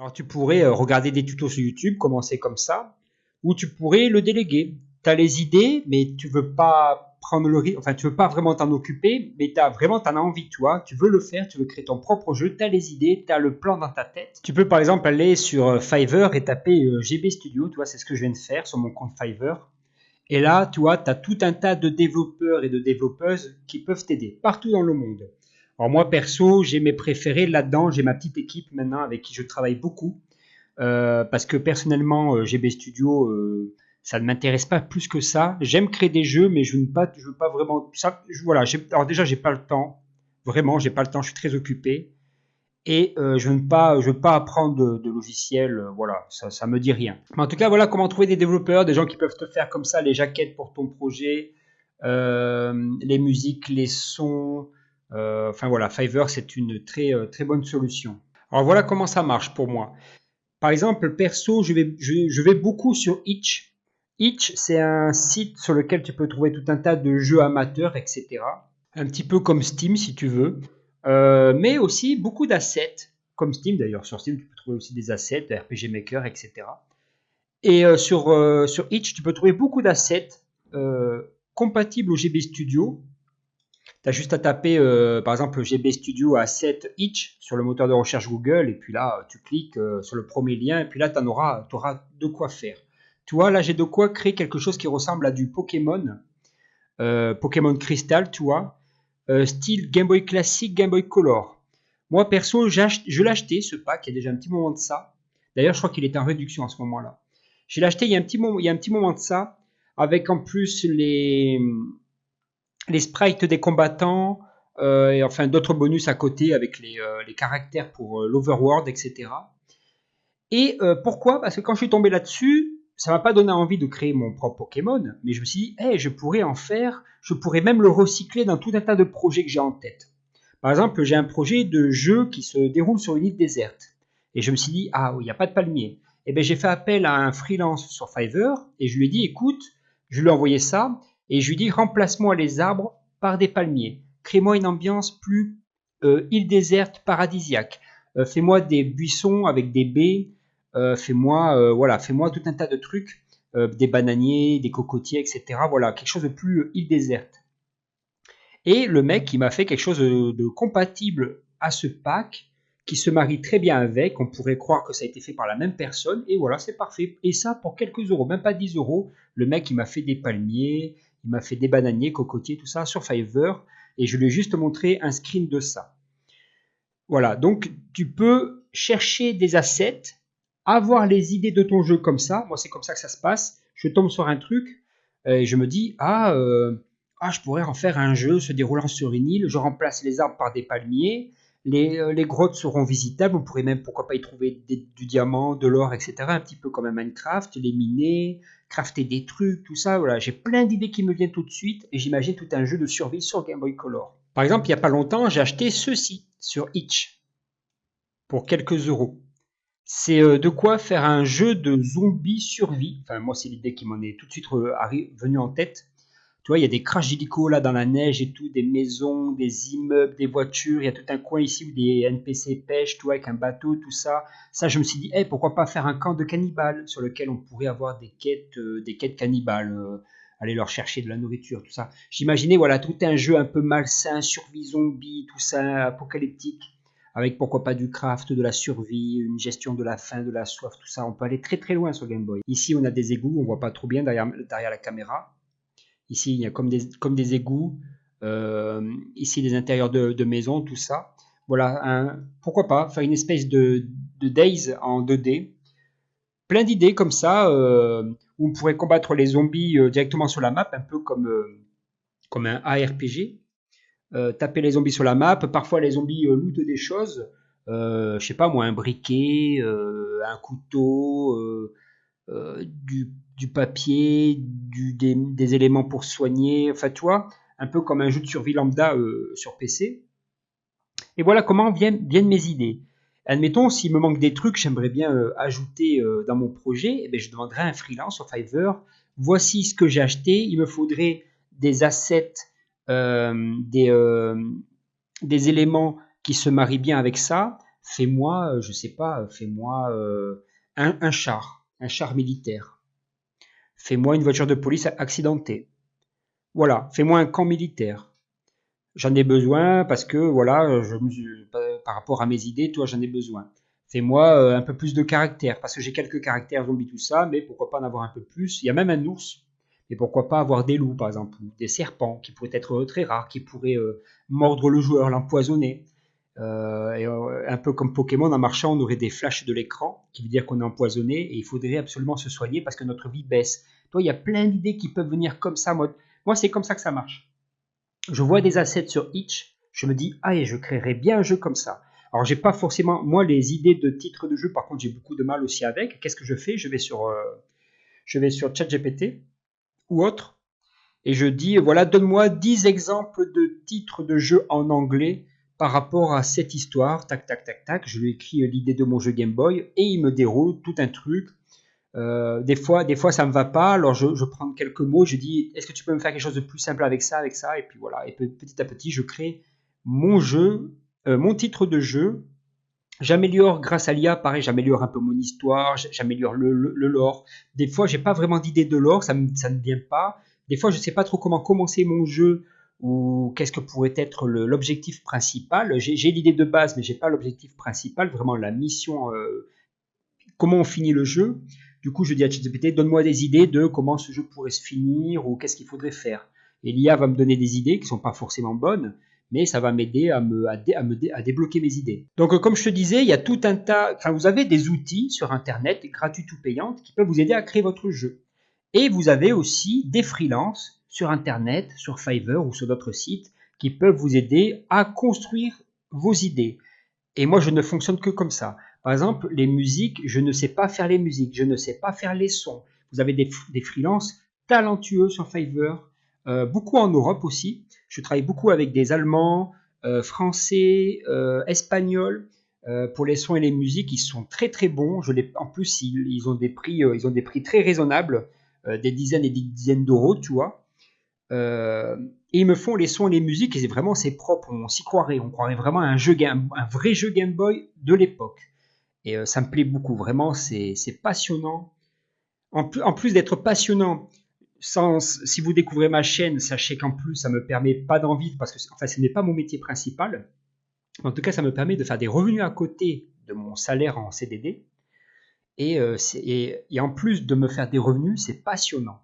Alors tu pourrais regarder des tutos sur YouTube, commencer comme ça, ou tu pourrais le déléguer. Tu as les idées, mais tu veux pas prendre le risque, enfin tu veux pas vraiment t'en occuper, mais t'en as envie, toi, tu veux le faire, tu veux créer ton propre jeu, tu as les idées, tu as le plan dans ta tête. Tu peux par exemple aller sur Fiverr et taper GB Studio, tu vois, c'est ce que je viens de faire sur mon compte Fiverr. Et là, tu vois, tu as tout un tas de développeurs et de développeuses qui peuvent t'aider partout dans le monde. Alors moi, perso, j'ai mes préférés là-dedans. J'ai ma petite équipe maintenant avec qui je travaille beaucoup. Parce que personnellement, GB Studio, ça ne m'intéresse pas plus que ça. J'aime créer des jeux, mais je veux pas vraiment ça. Voilà, alors déjà, j'ai pas le temps. Vraiment, j'ai pas le temps. Je suis très occupé. Et je veux pas apprendre de logiciels, voilà, ça me dit rien. Mais en tout cas, voilà comment trouver des développeurs, des gens qui peuvent te faire comme ça les jaquettes pour ton projet, les musiques, les sons. Enfin voilà, Fiverr, c'est une très bonne solution. Alors voilà comment ça marche pour moi. Par exemple, perso, je vais beaucoup sur Itch. Itch, c'est un site sur lequel tu peux trouver tout un tas de jeux amateurs, etc. Un petit peu comme Steam si tu veux. Mais aussi beaucoup d'assets, comme Steam d'ailleurs. Sur Steam, tu peux trouver aussi des assets, de RPG Maker, etc. Et sur Itch, tu peux trouver beaucoup d'assets compatibles au GB Studio. Tu as juste à taper, par exemple, GB Studio Asset Itch sur le moteur de recherche Google, et puis là, tu cliques sur le premier lien, et puis là, tu auras de quoi faire. Tu vois, là, j'ai de quoi créer quelque chose qui ressemble à du Pokémon, Pokémon Crystal, tu vois, style Game Boy Classic, Game Boy Color. Moi, perso, je l'ai acheté, ce pack, il y a déjà un petit moment de ça. D'ailleurs, je crois qu'il était en réduction à ce moment-là. Je l'ai acheté il y a un petit moment de ça, avec en plus les sprites des combattants, et enfin d'autres bonus à côté avec les caractères pour l'overworld, etc. Et pourquoi? Parce que quand je suis tombé là-dessus, ça m'a pas donné envie de créer mon propre Pokémon, mais je me suis dit, hey, je pourrais en faire, je pourrais même le recycler dans tout un tas de projets que j'ai en tête. Par exemple, j'ai un projet de jeu qui se déroule sur une île déserte. Et je me suis dit, ah oui, il n'y a pas de palmier. Et bien, j'ai fait appel à un freelance sur Fiverr et je lui ai dit, écoute, je lui ai envoyé ça et je lui ai dit, remplace-moi les arbres par des palmiers. Crée-moi une ambiance plus île déserte paradisiaque. Fais-moi des buissons avec des baies. Fais-moi tout un tas de trucs, des bananiers, des cocotiers, etc. Voilà, quelque chose de plus île déserte. Et le mec, il m'a fait quelque chose de compatible à ce pack, qui se marie très bien avec. On pourrait croire que ça a été fait par la même personne. Et voilà, c'est parfait. Et ça, pour quelques euros, même pas 10 euros. Le mec, il m'a fait des palmiers, il m'a fait des bananiers, cocotiers, tout ça sur Fiverr. Et je lui ai juste montré un screen de ça. Voilà, donc tu peux chercher des assets, avoir les idées de ton jeu comme ça. Moi, c'est comme ça que ça se passe. Je tombe sur un truc et je me dis, je pourrais en faire un jeu se déroulant sur une île. Je remplace les arbres par des palmiers. Les grottes seront visitables. On pourrait même, pourquoi pas, y trouver du diamant, de l'or, etc. Un petit peu comme un Minecraft, les miner, crafter des trucs, tout ça. Voilà, j'ai plein d'idées qui me viennent tout de suite et j'imagine tout un jeu de survie sur Game Boy Color. Par exemple, il n'y a pas longtemps, j'ai acheté ceci sur Itch pour quelques euros. C'est de quoi faire un jeu de zombies survie. Enfin, moi, c'est l'idée qui m'en est tout de suite venue en tête. Tu vois, il y a des crash hélicos là dans la neige et tout, des maisons, des immeubles, des voitures. Il y a tout un coin ici où des NPC pêchent, tu vois, avec un bateau, tout ça. Ça, je me suis dit, hey, pourquoi pas faire un camp de cannibales sur lequel on pourrait avoir des quêtes cannibales, aller leur chercher de la nourriture, tout ça. J'imaginais, voilà, tout un jeu un peu malsain, survie zombie, tout ça, apocalyptique, avec pourquoi pas du craft, de la survie, une gestion de la faim, de la soif, tout ça. On peut aller très très loin sur Game Boy. Ici, on a des égouts, on voit pas trop bien derrière la caméra. Ici, il y a comme des égouts. Ici, des intérieurs de maisons, tout ça. Voilà, pourquoi pas faire une espèce de Days en 2D. Plein d'idées comme ça, où on pourrait combattre les zombies directement sur la map, un peu comme un ARPG. Taper les zombies sur la map. Parfois, les zombies lootent des choses. Je sais pas moi, un briquet, un couteau, du papier, des éléments pour soigner. Enfin, tu vois, un peu comme un jeu de survie lambda sur PC. Et voilà comment viennent mes idées. Admettons, s'il me manque des trucs, j'aimerais bien ajouter dans mon projet, eh bien, je demanderai à un freelance sur Fiverr. Voici ce que j'ai acheté. Il me faudrait des assets, euh, des, euh, des éléments qui se marient bien avec ça. fais-moi, je sais pas, fais-moi un char militaire. Fais-moi une voiture de police accidentée. Voilà, fais-moi un camp militaire. J'en ai besoin parce que voilà, par rapport à mes idées, toi, j'en ai besoin. Fais-moi un peu plus de caractère parce que j'ai quelques caractères zombies tout ça, mais pourquoi pas en avoir un peu plus. Il y a même un ours, mais pourquoi pas avoir des loups par exemple, ou des serpents qui pourraient être très rares, qui pourraient mordre le joueur, l'empoisonner. Un peu comme Pokémon, en marchant, on aurait des flashs de l'écran, qui veut dire qu'on est empoisonné et il faudrait absolument se soigner parce que notre vie baisse. Toi, il y a plein d'idées qui peuvent venir comme ça. Moi c'est comme ça que ça marche. Je vois des assets sur Itch, je me dis, ah, et je créerais bien un jeu comme ça. Alors, j'ai pas forcément, moi, les idées de titres de jeu, par contre, j'ai beaucoup de mal aussi avec. Qu'est-ce que je fais? Je vais sur ChatGPT ou autre, et je dis, voilà, donne-moi 10 exemples de titres de jeux en anglais par rapport à cette histoire. Tac, tac, tac, tac. Je lui écris l'idée de mon jeu Game Boy, et il me déroule tout un truc. Des fois, ça me va pas. Alors, je prends quelques mots. Je dis, est-ce que tu peux me faire quelque chose de plus simple avec ça, avec ça? Et puis voilà. Et petit à petit, je crée mon jeu, mon titre de jeu. J'améliore grâce à l'IA. Pareil, j'améliore un peu mon histoire. J'améliore le lore. Des fois, j'ai pas vraiment d'idée de lore. Ça ne vient pas. Des fois, je sais pas trop comment commencer mon jeu ou qu'est-ce que pourrait être l'objectif principal. J'ai l'idée de base, mais j'ai pas l'objectif principal. Vraiment, la mission. Comment on finit le jeu. Du coup, je dis à ChatGPT, donne-moi des idées de comment ce jeu pourrait se finir ou qu'est-ce qu'il faudrait faire. Et l'IA va me donner des idées qui ne sont pas forcément bonnes, mais ça va m'aider à débloquer mes idées. Donc, comme je te disais, il y a tout un tas, enfin, vous avez des outils sur Internet, gratuits ou payants, qui peuvent vous aider à créer votre jeu. Et vous avez aussi des freelances sur Internet, sur Fiverr ou sur d'autres sites, qui peuvent vous aider à construire vos idées. Et moi, je ne fonctionne que comme ça. Par exemple, les musiques, je ne sais pas faire les musiques, je ne sais pas faire les sons. Vous avez des freelances talentueux sur Fiverr, beaucoup en Europe aussi. Je travaille beaucoup avec des Allemands, Français, Espagnols. Pour les sons et les musiques, ils sont très très bons. En plus, ils ont ils ont des prix très raisonnables, des dizaines et des dizaines d'euros, tu vois. Et ils me font les sons et les musiques, et c'est propre, on s'y croirait, on croirait vraiment à un vrai jeu Game Boy de l'époque. Et ça me plaît beaucoup, vraiment, c'est passionnant. En plus d'être passionnant, si vous découvrez ma chaîne, sachez qu'en plus, ça me permet pas d'en vivre, parce que enfin, ce n'est pas mon métier principal. En tout cas, ça me permet de faire des revenus à côté de mon salaire en CDD. Et en plus de me faire des revenus, c'est passionnant.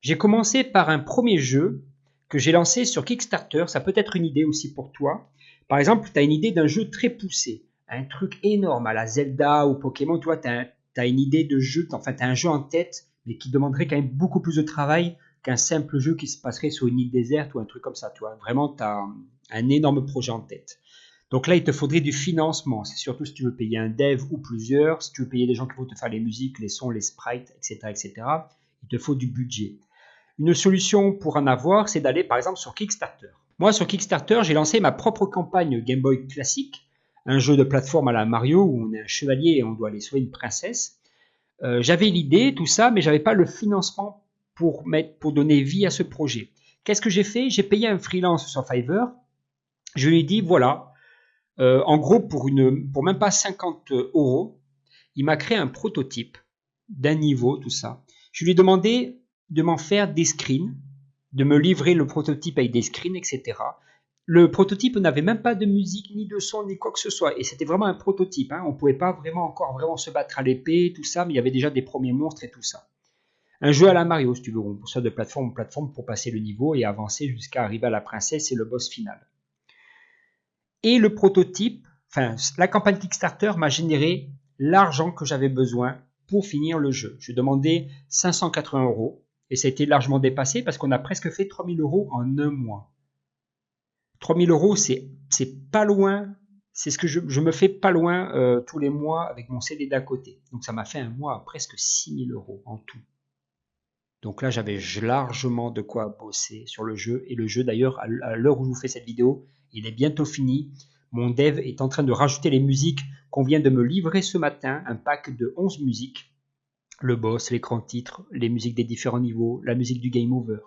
J'ai commencé par un premier jeu que j'ai lancé sur Kickstarter. Ça peut être une idée aussi pour toi. Par exemple, tu as une idée d'un jeu très poussé, un truc énorme à la Zelda ou Pokémon. Toi, tu as une idée de jeu, enfin, tu as un jeu en tête, mais qui demanderait quand même beaucoup plus de travail qu'un simple jeu qui se passerait sur une île déserte ou un truc comme ça. Tu vois. Vraiment, tu as un énorme projet en tête. Donc là, il te faudrait du financement. C'est surtout si tu veux payer un dev ou plusieurs, si tu veux payer des gens qui vont te faire les musiques, les sons, les sprites, etc., etc. Il te faut du budget. Une solution pour en avoir, c'est d'aller par exemple sur Kickstarter. Moi, sur Kickstarter, j'ai lancé ma propre campagne Game Boy classique, un jeu de plateforme à la Mario où on est un chevalier et on doit aller sauver une princesse. J'avais l'idée, tout ça, mais j'avais pas le financement pour donner vie à ce projet. Qu'est-ce que j'ai fait? J'ai payé un freelance sur Fiverr. Je lui ai dit, voilà, en gros, pour même pas 50 euros, il m'a créé un prototype d'un niveau, tout ça. Je lui ai demandé de m'en faire des screens, de me livrer le prototype avec des screens, etc. Le prototype n'avait même pas de musique, ni de son, ni quoi que ce soit. Et c'était vraiment un prototype. Hein. On ne pouvait pas encore vraiment se battre à l'épée, tout ça, mais il y avait déjà des premiers monstres et tout ça. Un jeu à la Mario, si tu veux, pour ça de plateforme en plateforme pour passer le niveau et avancer jusqu'à arriver à la princesse et le boss final. Et le prototype, enfin, la campagne Kickstarter m'a généré l'argent que j'avais besoin pour finir le jeu. Je demandais 580 euros et ça a été largement dépassé parce qu'on a presque fait 3000 euros en un mois. 3000 euros, c'est pas loin, c'est ce que je me fais pas loin tous les mois avec mon CD d'à côté. Donc ça m'a fait un mois à presque 6000 euros en tout. Donc là, j'avais largement de quoi bosser sur le jeu. Et le jeu, d'ailleurs, à l'heure où je vous fais cette vidéo, il est bientôt fini. Mon dev est en train de rajouter les musiques qu'on vient de me livrer ce matin, un pack de 11 musiques. Le boss, l'écran titre, les musiques des différents niveaux, la musique du game over.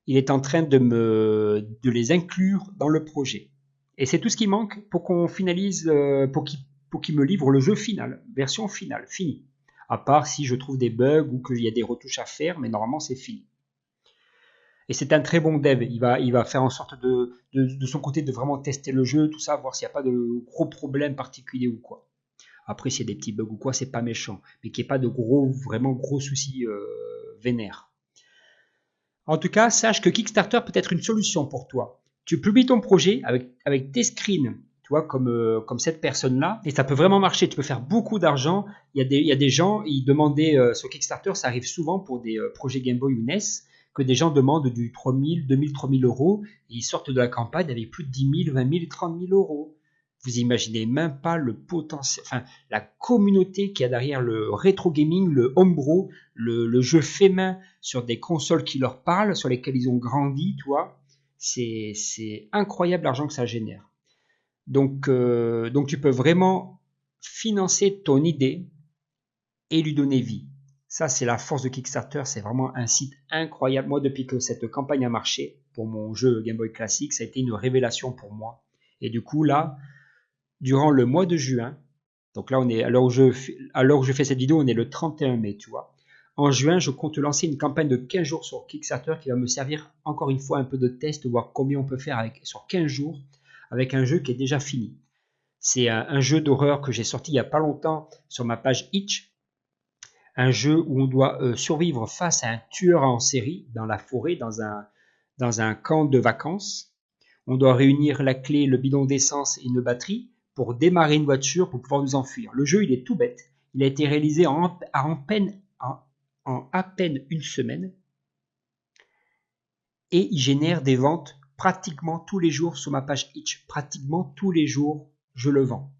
Il est en train de les inclure dans le projet. Et c'est tout ce qui manque pour qu'on finalise, pour qu'il me livre le jeu final, version finale, fini. À part si je trouve des bugs ou qu'il y a des retouches à faire, mais normalement c'est fini. Et c'est un très bon dev. Il va faire en sorte de son côté de vraiment tester le jeu, tout ça, voir s'il n'y a pas de gros problèmes particuliers ou quoi. Après, s'il y a des petits bugs ou quoi, c'est pas méchant. Mais qu'il n'y ait pas de vraiment gros soucis vénères. En tout cas, sache que Kickstarter peut être une solution pour toi. Tu publies ton projet avec tes screens, tu vois, comme cette personne-là, et ça peut vraiment marcher. Tu peux faire beaucoup d'argent. Il y a des gens, ils demandaient sur Kickstarter, ça arrive souvent pour des projets Game Boy ou NES, que des gens demandent du 3 000, 2 000, 3 000 euros, et ils sortent de la campagne avec plus de 10 000, 20 000, 30 000 euros. Vous imaginez même pas le potentiel, enfin, la communauté qu'il y a derrière le rétro gaming, le homebrew, le jeu fait main sur des consoles qui leur parlent, sur lesquelles ils ont grandi, tu vois. C'est incroyable l'argent que ça génère. Donc tu peux vraiment financer ton idée et lui donner vie. Ça, c'est la force de Kickstarter. C'est vraiment un site incroyable. Moi, depuis que cette campagne a marché pour mon jeu Game Boy Classic, ça a été une révélation pour moi. Et du coup, là, durant le mois de juin, donc là, on est à l'heure où je fais cette vidéo, on est le 31 mai, tu vois. En juin, je compte lancer une campagne de 15 jours sur Kickstarter qui va me servir encore une fois un peu de test, voir combien on peut faire sur 15 jours avec un jeu qui est déjà fini. C'est un jeu d'horreur que j'ai sorti il n'y a pas longtemps sur ma page Itch. Un jeu où on doit survivre face à un tueur en série dans la forêt, dans un camp de vacances. On doit réunir la clé, le bidon d'essence et une batterie pour démarrer une voiture pour pouvoir nous enfuir. Le jeu, il est tout bête. Il a été réalisé en à peine une semaine et il génère des ventes pratiquement tous les jours sur ma page Itch. Pratiquement tous les jours, je le vends.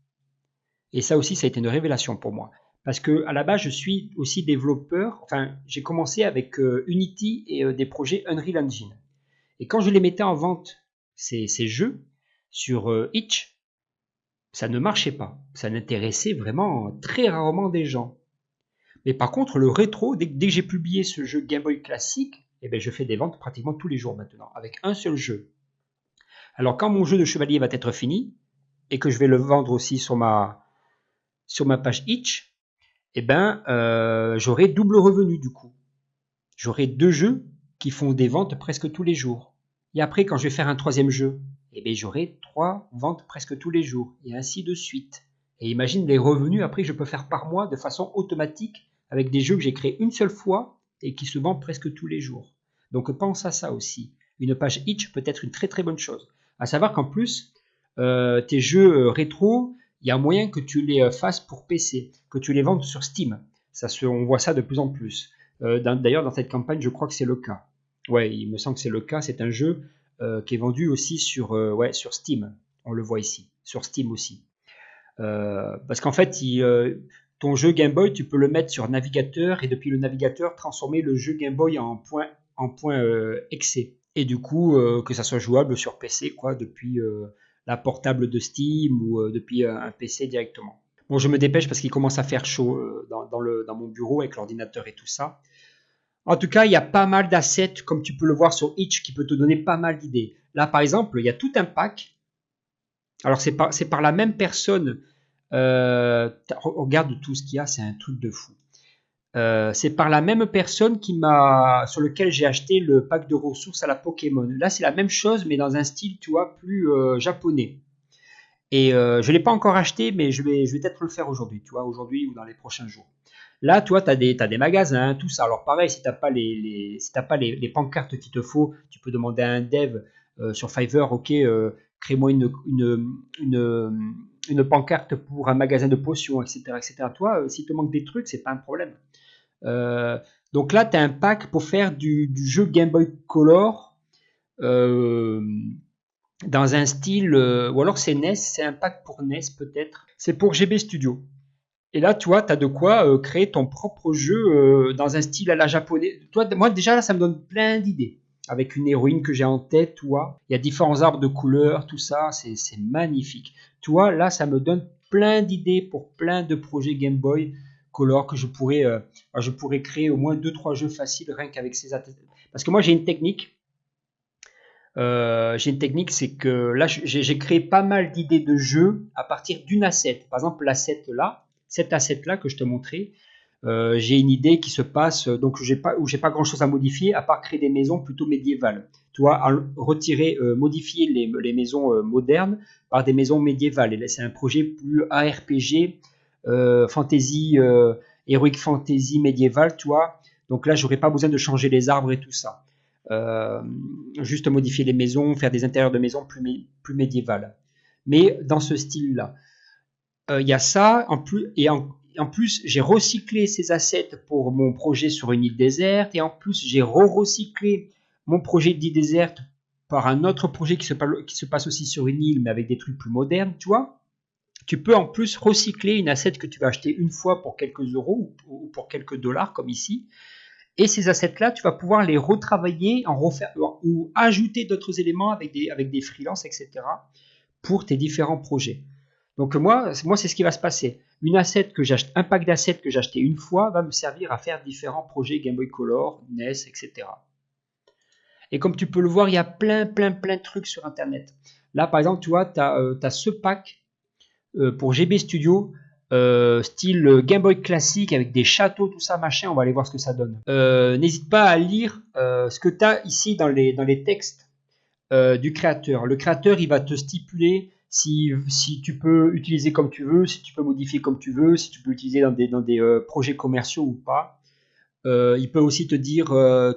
Et ça aussi, ça a été une révélation pour moi. Parce que à la base, je suis aussi développeur. Enfin, j'ai commencé avec Unity et des projets Unreal Engine. Et quand je les mettais en vente, ces jeux, sur Itch, ça ne marchait pas. Ça n'intéressait vraiment très rarement des gens. Mais par contre, le rétro, dès que j'ai publié ce jeu Game Boy classique, eh ben, je fais des ventes pratiquement tous les jours maintenant, avec un seul jeu. Alors quand mon jeu de chevalier va être fini, et que je vais le vendre aussi sur ma page Itch, eh ben, j'aurai double revenu du coup. J'aurai 2 jeux qui font des ventes presque tous les jours. Et après, quand je vais faire un troisième jeu, eh ben, j'aurai 3 ventes presque tous les jours, et ainsi de suite. Et imagine les revenus après que je peux faire par mois de façon automatique avec des jeux que j'ai créés une seule fois et qui se vendent presque tous les jours. Donc pense à ça aussi. Une page Itch peut être une très très bonne chose. À savoir qu'en plus, tes jeux rétro, il y a moyen que tu les fasses pour PC, que tu les vendes sur Steam. On voit ça de plus en plus. D'ailleurs, dans cette campagne, je crois que c'est le cas. Ouais, il me semble que c'est le cas. C'est un jeu qui est vendu aussi sur Steam. On le voit ici, sur Steam aussi. Parce qu'en fait, ton jeu Game Boy, tu peux le mettre sur navigateur et depuis le navigateur, transformer le jeu Game Boy en point exe. Et du coup, que ça soit jouable sur PC, quoi, depuis la portable de Steam ou depuis un PC directement. Bon, je me dépêche parce qu'il commence à faire chaud dans mon bureau avec l'ordinateur et tout ça. En tout cas, il y a pas mal d'assets, comme tu peux le voir sur Itch, qui peut te donner pas mal d'idées. Là, par exemple, il y a tout un pack. Alors, c'est par la même personne. Regarde tout ce qu'il y a, c'est un truc de fou. C'est par la même personne sur lequel j'ai acheté le pack de ressources à la Pokémon. Là, c'est la même chose, mais dans un style, tu vois, plus japonais. Et je ne l'ai pas encore acheté, mais je vais peut-être le faire aujourd'hui, tu vois, aujourd'hui ou dans les prochains jours. Là, tu vois, tu as des magasins, tout ça. Alors pareil, si tu n'as pas les pancartes qu'il te faut, tu peux demander à un dev sur Fiverr, ok, crée-moi une pancarte pour un magasin de potions, etc. etc. Toi, s'il te manque des trucs, c'est pas un problème. Donc là, tu as un pack pour faire du jeu Game Boy Color dans un style, ou alors c'est NES, c'est un pack pour NES peut-être. C'est pour GB Studio. Et là, tu vois, tu as de quoi créer ton propre jeu dans un style à la japonais. Toi, moi, déjà, là, ça me donne plein d'idées. Avec une héroïne que j'ai en tête, tu vois. Il y a différents arbres de couleurs, tout ça, c'est magnifique. Tu vois, là, ça me donne plein d'idées pour plein de projets Game Boy Color que je pourrais créer au moins 2-3 jeux faciles rien qu'avec ces attestations. Parce que moi, j'ai une technique. j'ai une technique, c'est que là, j'ai créé pas mal d'idées de jeux à partir d'une asset. Par exemple, l'asset là, cet asset là que je te montrais, j'ai une idée qui se passe, donc où j'ai pas grand chose à modifier, à part créer des maisons plutôt médiévales. Tu vois, retirer, modifier les maisons modernes par des maisons médiévales. Et là, c'est un projet plus ARPG, fantasy, heroic fantasy médiéval, tu vois. Donc là, j'aurais pas besoin de changer les arbres et tout ça. Euh, Juste modifier les maisons, faire des intérieurs de maisons plus médiévales. Mais dans ce style-là. Il y a ça, en plus, j'ai recyclé ces assets pour mon projet sur une île déserte, et en plus, j'ai recyclé mon projet d'île déserte par un autre projet qui se passe aussi sur une île, mais avec des trucs plus modernes, tu vois. Tu peux en plus recycler une asset que tu vas acheter une fois pour quelques euros ou pour quelques dollars, comme ici. Et ces assets-là, tu vas pouvoir les retravailler, ou ajouter d'autres éléments avec des freelances, etc. pour tes différents projets. Donc moi c'est ce qui va se passer. Un pack d'assets que j'ai acheté une fois va me servir à faire différents projets Game Boy Color, NES, etc. Et comme tu peux le voir, il y a plein de trucs sur Internet. Là, par exemple, tu vois, tu as ce pack pour GB Studio, style Game Boy classique avec des châteaux, tout ça, machin. On va aller voir ce que ça donne. N'hésite pas à lire ce que tu as ici dans les textes du créateur. Le créateur, il va te stipuler si tu peux utiliser comme tu veux, si tu peux modifier comme tu veux, si tu peux utiliser dans des projets commerciaux ou pas. Il peut aussi te dire,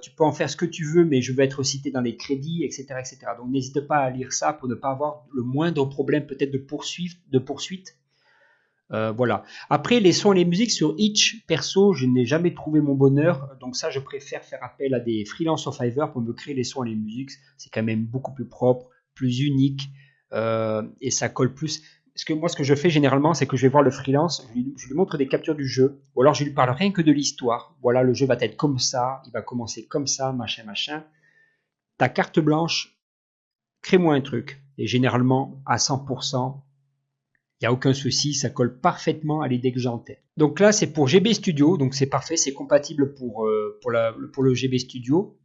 tu peux en faire ce que tu veux, mais je vais être cité dans les crédits, etc., etc. Donc n'hésite pas à lire ça pour ne pas avoir le moindre problème peut-être de poursuite. Voilà. Après, les sons et les musiques sur Itch, perso, je n'ai jamais trouvé mon bonheur. Donc ça, je préfère faire appel à des freelances sur Fiverr pour me créer les sons et les musiques. C'est quand même beaucoup plus propre, plus unique, et ça colle plus. Parce que moi, ce que je fais généralement, c'est que je vais voir le freelance, je lui montre des captures du jeu, ou alors je lui parle rien que de l'histoire. Voilà, le jeu va être comme ça, il va commencer comme ça, machin, machin. Ta carte blanche, crée-moi un truc. Et généralement, à 100%, il n'y a aucun souci, ça colle parfaitement à l'idée que j'ai en tête. Donc là, c'est pour GB Studio, donc c'est parfait, c'est compatible pour le GB Studio.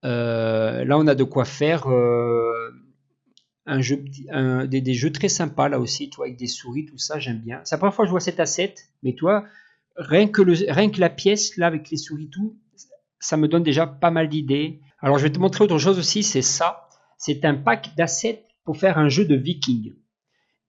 Là, on a de quoi faire des jeux très sympas là aussi, toi, avec des souris, tout ça, j'aime bien. C'est la première fois que je vois cet asset, mais toi, rien que la pièce là avec les souris, tout, ça me donne déjà pas mal d'idées. Alors, je vais te montrer autre chose aussi, c'est ça. C'est un pack d'assets pour faire un jeu de viking.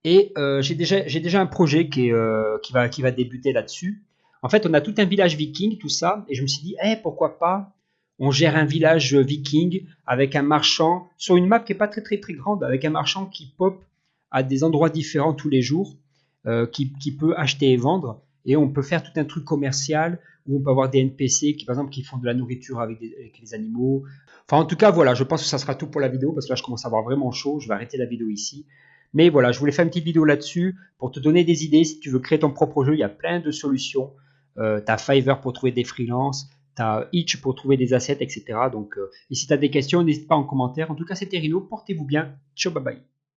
Et j'ai déjà un projet qui va débuter là-dessus. En fait, on a tout un village viking, tout ça, et je me suis dit, pourquoi pas, on gère un village viking avec un marchand, sur une map qui est pas très grande, avec un marchand qui pop à des endroits différents tous les jours, qui peut acheter et vendre, et on peut faire tout un truc commercial, où on peut avoir des NPC qui, par exemple, qui font de la nourriture avec les animaux. Enfin, en tout cas, voilà, je pense que ça sera tout pour la vidéo, parce que là, je commence à avoir vraiment chaud, je vais arrêter la vidéo ici. Mais voilà, je voulais faire une petite vidéo là-dessus pour te donner des idées. Si tu veux créer ton propre jeu, il y a plein de solutions. Tu as Fiverr pour trouver des freelances, tu as Itch pour trouver des assets, etc. Donc, et si tu as des questions, n'hésite pas en commentaire. En tout cas, c'était Rino. Portez-vous bien. Ciao, bye bye.